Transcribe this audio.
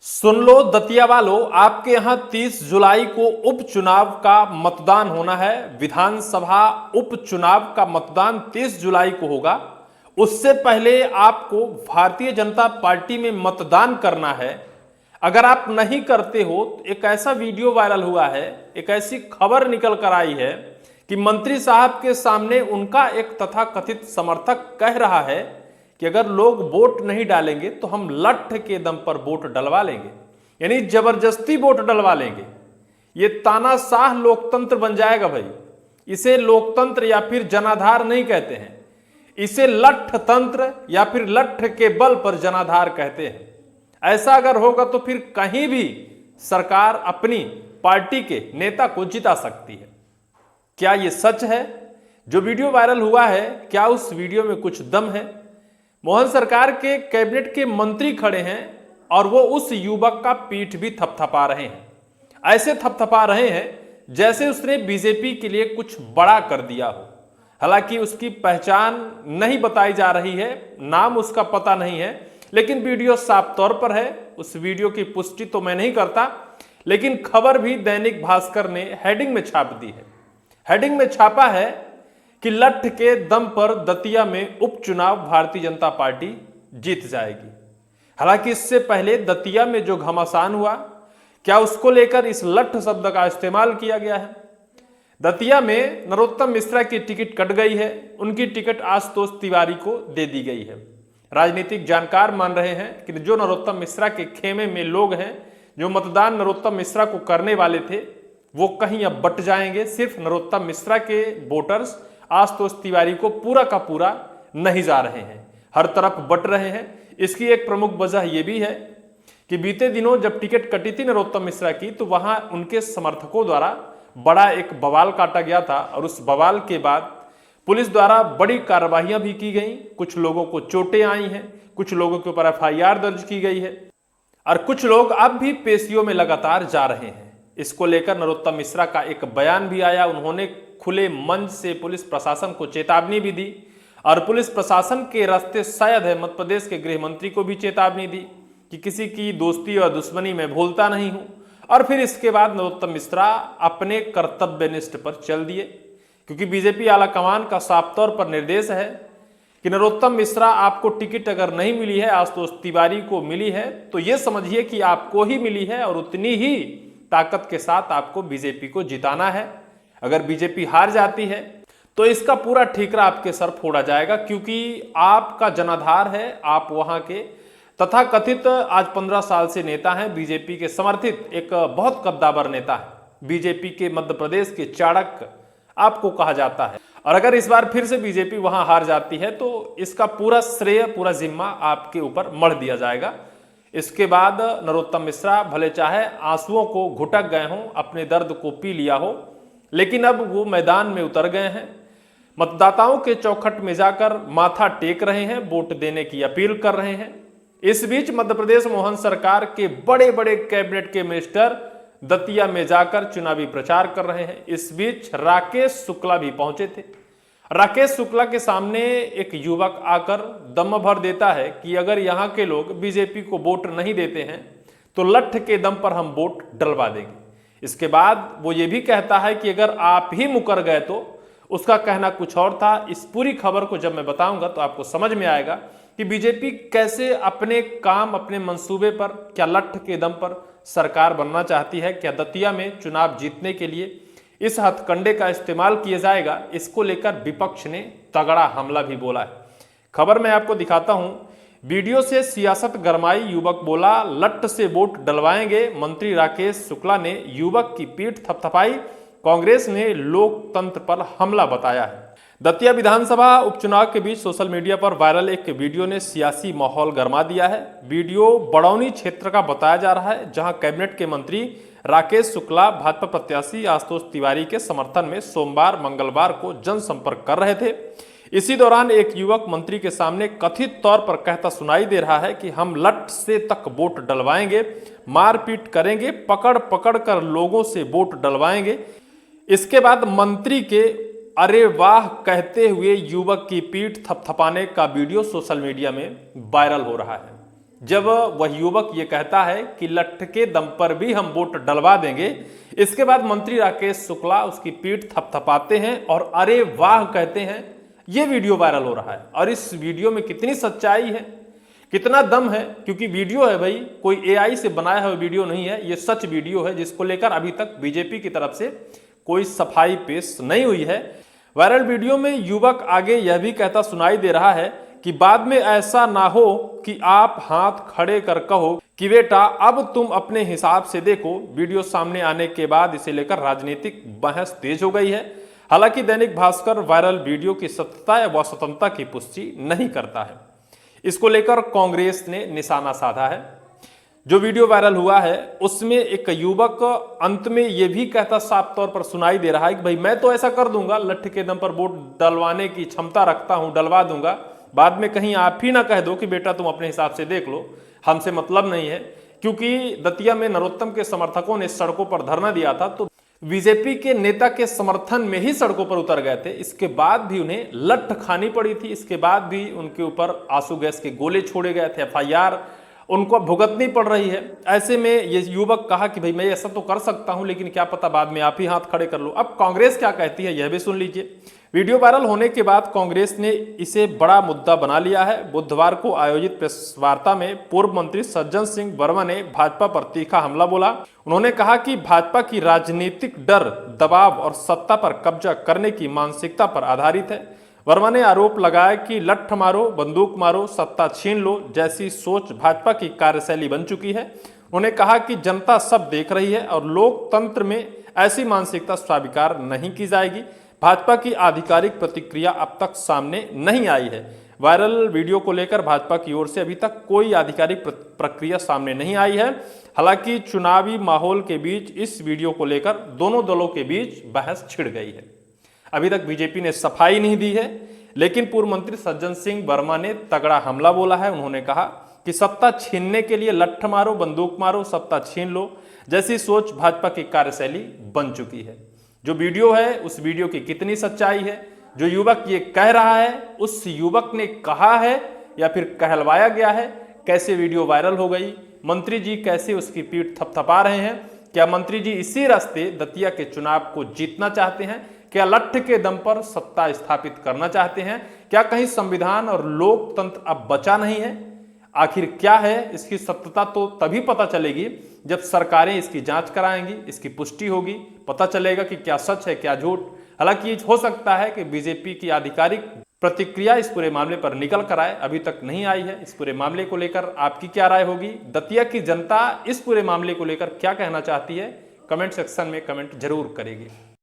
सुन लो दतिया वालों, आपके यहां 30 जुलाई को उपचुनाव का मतदान होना है। विधानसभा उपचुनाव का मतदान 30 जुलाई को होगा। उससे पहले आपको भारतीय जनता पार्टी में मतदान करना है। अगर आप नहीं करते हो तो एक ऐसा वीडियो वायरल हुआ है, एक ऐसी खबर निकल कर आई है कि मंत्री साहब के सामने उनका एक तथाकथित समर्थक कह रहा है कि अगर लोग वोट नहीं डालेंगे तो हम लठ के दम पर वोट डलवा लेंगे, यानी जबरदस्ती वोट डलवा लेंगे। ये तानाशाह लोकतंत्र बन जाएगा भाई। इसे लोकतंत्र या फिर जनाधार नहीं कहते हैं, इसे लठ तंत्र या फिर लठ के बल पर जनाधार कहते हैं। ऐसा अगर होगा तो फिर कहीं भी सरकार अपनी पार्टी के नेता को जिता सकती है। क्या यह सच है? जो वीडियो वायरल हुआ है, क्या उस वीडियो में कुछ दम है? मोहन सरकार के कैबिनेट के मंत्री खड़े हैं और वो उस युवक का पीठ भी थपथपा रहे हैं। ऐसे थपथपा रहे हैं जैसे उसने बीजेपी के लिए कुछ बड़ा कर दिया हो। हालांकि उसकी पहचान नहीं बताई जा रही है, नाम उसका पता नहीं है, लेकिन वीडियो साफ तौर पर है। उस वीडियो की पुष्टि तो मैं नहीं करता, लेकिन खबर भी दैनिक भास्कर ने हेडिंग में छाप दी है। हेडिंग में छापा है कि लठ के दम पर दतिया में उपचुनाव भारतीय जनता पार्टी जीत जाएगी। हालांकि इससे पहले दतिया में जो घमासान हुआ, क्या उसको लेकर इस लठ शब्द का इस्तेमाल किया गया है? दतिया में नरोत्तम मिश्रा की टिकट कट गई है। उनकी टिकट आशुतोष तिवारी को दे दी गई है। राजनीतिक जानकार मान रहे हैं कि जो नरोत्तम मिश्रा के खेमे में लोग हैं, जो मतदान नरोत्तम मिश्रा को करने वाले थे, वो कहीं अब बट जाएंगे। सिर्फ नरोत्तम मिश्रा के वोटर्स आशुतोष तिवारी को पूरा का पूरा नहीं जा रहे हैं, हर तरफ बट रहे हैं। इसकी एक प्रमुख वजह यह भी है कि बीते दिनों जब टिकट कटी थी नरोत्तम मिश्रा की, तो वहां उनके समर्थकों द्वारा बड़ा एक बवाल काटा गया था और उस बवाल के बाद पुलिस द्वारा बड़ी कार्रवाइयां भी की गई। कुछ लोगों को चोटें आई हैं, कुछ लोगों के ऊपर FIR दर्ज की गई है और कुछ लोग अब भी पेशियों में लगातार जा रहे हैं। इसको लेकर नरोत्तम मिश्रा का एक बयान भी आया। उन्होंने खुले मंच से पुलिस प्रशासन को चेतावनी भी दी और पुलिस प्रशासन के रास्ते शायद है मध्य प्रदेश के गृह मंत्री को भी चेतावनी दी कि किसी की दोस्ती और दुश्मनी में भूलता नहीं हूं। और फिर इसके बाद नरोत्तम मिश्रा अपने कर्तव्यनिष्ठ पर चल दिए, क्योंकि बीजेपी आला कमान का साफ तौर पर निर्देश है कि नरोत्तम मिश्रा, आपको टिकट अगर नहीं मिली है, आशुतोष तिवारी को मिली है, तो यह समझिए कि आपको ही मिली है और उतनी ही ताकत के साथ आपको बीजेपी को जिताना है। अगर बीजेपी हार जाती है तो इसका पूरा ठीकरा आपके सर फोड़ा जाएगा, क्योंकि आपका जनाधार है, आप वहां के तथाकथित आज 15 साल से नेता हैं, बीजेपी के समर्थित एक बहुत कद्दावर नेता है। बीजेपी के मध्य प्रदेश के चाणक्य आपको कहा जाता है। और अगर इस बार फिर से बीजेपी वहां हार जाती है तो इसका पूरा श्रेय, पूरा जिम्मा आपके ऊपर मढ़ दिया जाएगा। इसके बाद नरोत्तम मिश्रा भले चाहे आंसुओं को घुटक गए हों, अपने दर्द को पी लिया हो, लेकिन अब वो मैदान में उतर गए हैं। मतदाताओं के चौखट में जाकर माथा टेक रहे हैं, वोट देने की अपील कर रहे हैं। इस बीच मध्य प्रदेश मोहन सरकार के बड़े बड़े कैबिनेट के मिनिस्टर दतिया में जाकर चुनावी प्रचार कर रहे हैं। इस बीच राकेश शुक्ला भी पहुंचे थे। राकेश शुक्ला के सामने एक युवक आकर दम भर देता है कि अगर यहां के लोग बीजेपी को वोट नहीं देते हैं तो लठ के दम पर हम वोट डलवा देंगे। इसके बाद वो ये भी कहता है कि अगर आप ही मुकर गए तो, उसका कहना कुछ और था। इस पूरी खबर को जब मैं बताऊंगा तो आपको समझ में आएगा कि बीजेपी कैसे अपने काम, अपने मंसूबे पर, क्या लठ के दम पर सरकार बनना चाहती है, क्या दतिया में चुनाव जीतने के लिए इस हथकंडे का इस्तेमाल किया जाएगा। इसको लेकर विपक्ष ने तगड़ा हमला भी बोला है। खबर मैं आपको दिखाता हूं। वीडियो से सियासत गरमाई, युवक बोला लठ से वोट डलवाएंगे। मंत्री राकेश शुक्ला ने युवक की पीठ थपथपाई। कांग्रेस ने लोकतंत्र पर हमला बताया है। दतिया विधानसभा उपचुनाव के बीच सोशल मीडिया पर वायरल एक वीडियो ने सियासी माहौल गरमा दिया है। वीडियो बड़ौनी क्षेत्र का बताया जा रहा है, जहां कैबिनेट के मंत्री राकेश शुक्ला भाजपा प्रत्याशी आशुतोष तिवारी के समर्थन में सोमवार मंगलवार को जनसंपर्क कर रहे थे। इसी दौरान एक युवक मंत्री के सामने कथित तौर पर कहता सुनाई दे रहा है कि हम लठ से तक वोट डलवाएंगे, मारपीट करेंगे, पकड़ पकड़ कर लोगों से वोट डलवाएंगे। इसके बाद मंत्री के अरे वाह कहते हुए युवक की पीठ थपथपाने का वीडियो सोशल मीडिया में वायरल हो रहा है। जब वह युवक ये कहता है कि लठ के दम पर भी हम वोट डलवा देंगे। इसके बाद मंत्री राकेश शुक्ला उसकी पीठ थपथपाते हैं और अरे वाह कहते हैं। यह वीडियो वायरल हो रहा है और इस वीडियो में कितनी सच्चाई है, कितना दम है, क्योंकि वीडियो है भाई, कोई एआई से बनाया हुआ वीडियो नहीं है, यह सच वीडियो है जिसको लेकर अभी तक बीजेपी की तरफ से कोई सफाई पेश नहीं हुई है। वायरल वीडियो में युवक आगे यह भी कहता सुनाई दे रहा है कि बाद में ऐसा ना हो कि आप हाथ खड़े कर कहो कि बेटा अब तुम अपने हिसाब से देखो। वीडियो सामने आने के बाद इसे लेकर राजनीतिक बहस तेज हो गई है। हालांकि दैनिक भास्कर वायरल वीडियो की सत्यता या स्वतंत्रता की पुष्टि नहीं करता है। इसको लेकर कांग्रेस ने निशाना साधा है। जो वीडियो वायरल हुआ है उसमें एक युवक अंत में यह भी कहता साफ तौर पर सुनाई दे रहा है कि भाई मैं तो ऐसा कर दूंगा, लठ के दम पर वोट डलवाने की क्षमता रखता हूं, डलवा दूंगा, बाद में कहीं आप ही ना कह दो कि बेटा तुम अपने हिसाब से देख लो, हमसे मतलब नहीं है। क्योंकि दतिया में नरोत्तम के समर्थकों ने सड़कों पर धरना दिया था तो बीजेपी के नेता के समर्थन में ही सड़कों पर उतर गए थे। इसके बाद भी उन्हें लठ खानी पड़ी थी, इसके बाद भी उनके ऊपर आंसू गैस के गोले छोड़े गए थे, एफआईआर उनको भुगतनी पड़ रही है। ऐसे में ये युवक कहा कि भाई मैं ऐसा तो कर सकता हूं, लेकिन क्या पता बाद में आप ही हाथ खड़े कर लो। अब कांग्रेस क्या कहती है यह भी सुन लीजिए। वीडियो वायरल होने के बाद कांग्रेस ने इसे बड़ा मुद्दा बना लिया है। बुधवार को आयोजित प्रेस वार्ता में पूर्व मंत्री सज्जन सिंह वर्मा ने भाजपा पर तीखा हमला बोला। उन्होंने कहा कि भाजपा की राजनीतिक डर, दबाव और सत्ता पर कब्जा करने की मानसिकता पर आधारित है। वर्मा ने आरोप लगाया कि लठ मारो, बंदूक मारो, सत्ता छीन लो जैसी सोच भाजपा की कार्यशैली बन चुकी है। उन्होंने कहा कि जनता सब देख रही है और लोकतंत्र में ऐसी मानसिकता स्वीकार नहीं की जाएगी। भाजपा की आधिकारिक प्रतिक्रिया अब तक सामने नहीं आई है। वायरल वीडियो को लेकर भाजपा की ओर से अभी तक कोई आधिकारिक प्रक्रिया सामने नहीं आई है। हालांकि चुनावी माहौल के बीच इस वीडियो को लेकर दोनों दलों के बीच बहस छिड़ गई है। अभी तक बीजेपी ने सफाई नहीं दी है, लेकिन पूर्व मंत्री सज्जन सिंह वर्मा ने तगड़ा हमला बोला है। उन्होंने कहा कि सत्ता छीनने के लिए लठ मारो, बंदूक मारो, सत्ता छीन लो जैसी सोच भाजपा की कार्यशैली बन चुकी है। जो वीडियो है उस वीडियो की कितनी सच्चाई है, जो युवक ये कह रहा है उस युवक ने कहा है या फिर कहलवाया गया है, कैसे वीडियो वायरल हो गई, मंत्री जी कैसे उसकी पीठ थपथपा रहे हैं, क्या मंत्री जी इसी रास्ते दतिया के चुनाव को जीतना चाहते हैं, क्या लठ के दम पर सत्ता स्थापित करना चाहते हैं, क्या कहीं संविधान और लोकतंत्र अब बचा नहीं है? आखिर क्या है इसकी सत्यता तो तभी पता चलेगी जब सरकारें इसकी जांच कराएंगी, इसकी पुष्टि होगी, पता चलेगा कि क्या सच है क्या झूठ। हालांकि हो सकता है कि बीजेपी की आधिकारिक प्रतिक्रिया इस पूरे मामले पर निकल कर आए, अभी तक नहीं आई है। इस पूरे मामले को लेकर आपकी क्या राय होगी? दतिया की जनता इस पूरे मामले को लेकर क्या कहना चाहती है? कमेंट सेक्शन में कमेंट जरूर करेगी।